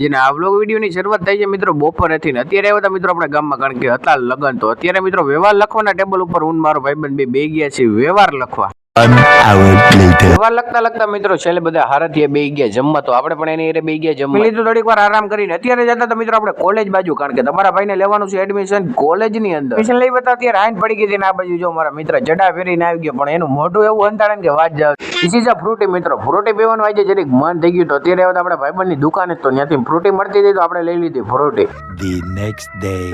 જેને આ વ્લોગ વિડીયોની શરૂઆત થઈ છે મિત્રો બપોરેથી ને અત્યારે આવ્યા હતા મિત્રો આપણે ગામમાં, કારણ કે હતા લગન. તો અત્યારે મિત્રો વ્યવહાર લખવાના ટેબલ ઉપર હું મારો ભાઈબંધ બે ગયા છીએ વ્યવહાર લખવા. વ્યવહાર લખતા મિત્રો છેલ્લે બધા હારથી બે ગયા જમવા. તો આપણે પણ એની બે ગયા જમવા લીધું, થોડીક વાર આરામ કરીને અત્યારે જતા હતા મિત્રો આપણે કોલેજ બાજુ, કારણ કે તમારા ભાઈને લેવાનું છે એડમિશન કોલેજ ની અંદર. એડમિશન લઈ બતા અત્યારે આઈન પડી ગઈ. આ બાજુ જો મારા મિત્ર જડા ફેરીને આવી ગયો, પણ એનું મોઢું એવું અંધારણ કે વાત જાવ. This is a ફ્રૂટી મિત્રો, ફ્રૂટી પીવાનું આજે જરીક મન થઈ ગયું. તો અત્યારે આવ્યા આપણે ભાઈબંધની દુકાને, તો ત્યાંથી ફ્રૂટી મળતી હતી તો આપણે લઈ લીધી ફ્રૂટી.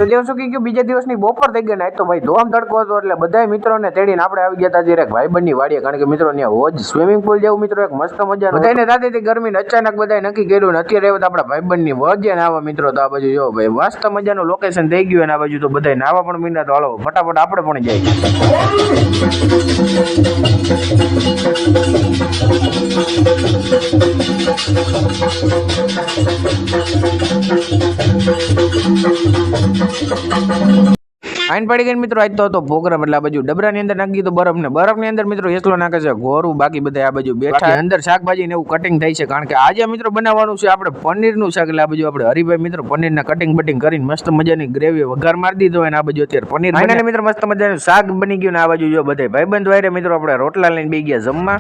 તો દિવસો કે ગયું, બીજા દિવસની બપોર થઈ ગઈ ને તો ભાઈ ધોમ તડકો હતો, એટલે બધા મિત્રોને તેડીને આપણે આવી ગયા હતા ત્યારે ભાઈબંધની વાડીએ, કારણ કે મિત્રો ત્યાં હોજ સ્વિમિંગ પુલ જેવું મિત્રો એક મસ્ત મજાનું બધાને થતી હતી ગરમી ને અચાનક બધા નક્કી કર્યું ને અત્યારે આવ્યા આપણા ભાઈબંધની વજે નાવા મિત્રો. તો આ બાજુ જો ભાઈ મસ્ત મજાનું લોકેશન થઈ ગયું, અને આ બાજુ તો બધા નાવા પણ મીંડા. તો હાલો ફટાફટ આપણે પણ જઈએ. આઈન પડી ગઈ મિત્રો. આજ તો હતો પ્રોગ્રામ, એટલે આ બાજુ ડબરાની અંદર નાખી તો બરફ ને બરફની અંદર મિત્રો હેસલો નાખે છે ગોરું. બાકી બધા આ બાજુ બેઠા અંદર શાકભાજી ને એવું કટિંગ થાય છે, કારણ કે આજે મિત્રો બનાવવાનું છે આપણે પનીરનું શાક. એટલે આ બાજુ આપણે હરિભાઈ મિત્રો પનીરના કટિંગ બટિંગ કરીને મસ્ત મજાની ગ્રેવી વઘાર મારી દીધો હોય, અને આ બાજુ અત્યારે પનીર ફાઇનલી મિત્રો મસ્ત મજાનું શાક બની ગયું. ને આ બાજુ જો બધા ભાઈબંધ વાયરે મિત્રો આપણે રોટલા લઈને બે ગયા જમવા.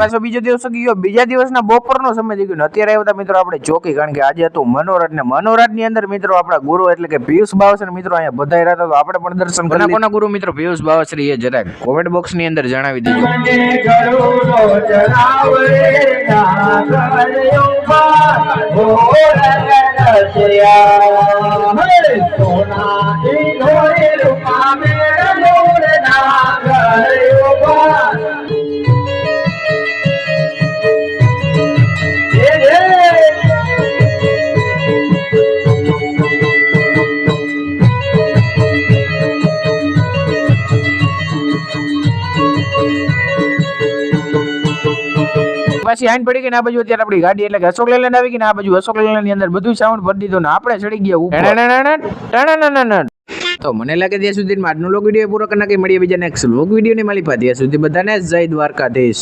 પાછો બીજો દિવસ ગયો, બીજા દિવસના બપોરનો સમય થઈ ગયો ને અત્યારે આવ્યા મિત્રો આપણે ચોકી, કારણ કે આજે હતું મનોરથ ને મનોરથ ની અંદર મિત્રો આપણા ગુરુ એટલે કે પિયુષ બાવસર મિત્રો અહીંયા બધા તો આપણે પણ દર્શન કરી. કોના ગુરુ મિત્રો પિયુષ બાવશ્રી એ જરાક કોમેન્ટ બોક્સ ની અંદર જણાવી દેજો. પછી આઈન પડી ગઈ ને આ બાજુ અત્યારે આપણી ગાડી એટલે કે અશોક લેલેન્ડ આવી ગઈ ને આ બાજુ અશોક લેલેન્ડ ની અંદર બધું સાઉન્ડ ભરી દીધો ને આપણે ચડી ગયા. તો મને લાગે ત્યાં સુધી આજનો લોગ વિડીયો પૂરો કરી નાખી. મળીએ બીજા નેક્સ્ટ લોગ વિડીયો ની માલિપા. ત્યાં સુધી બધાને જય દ્વારકાધીશ.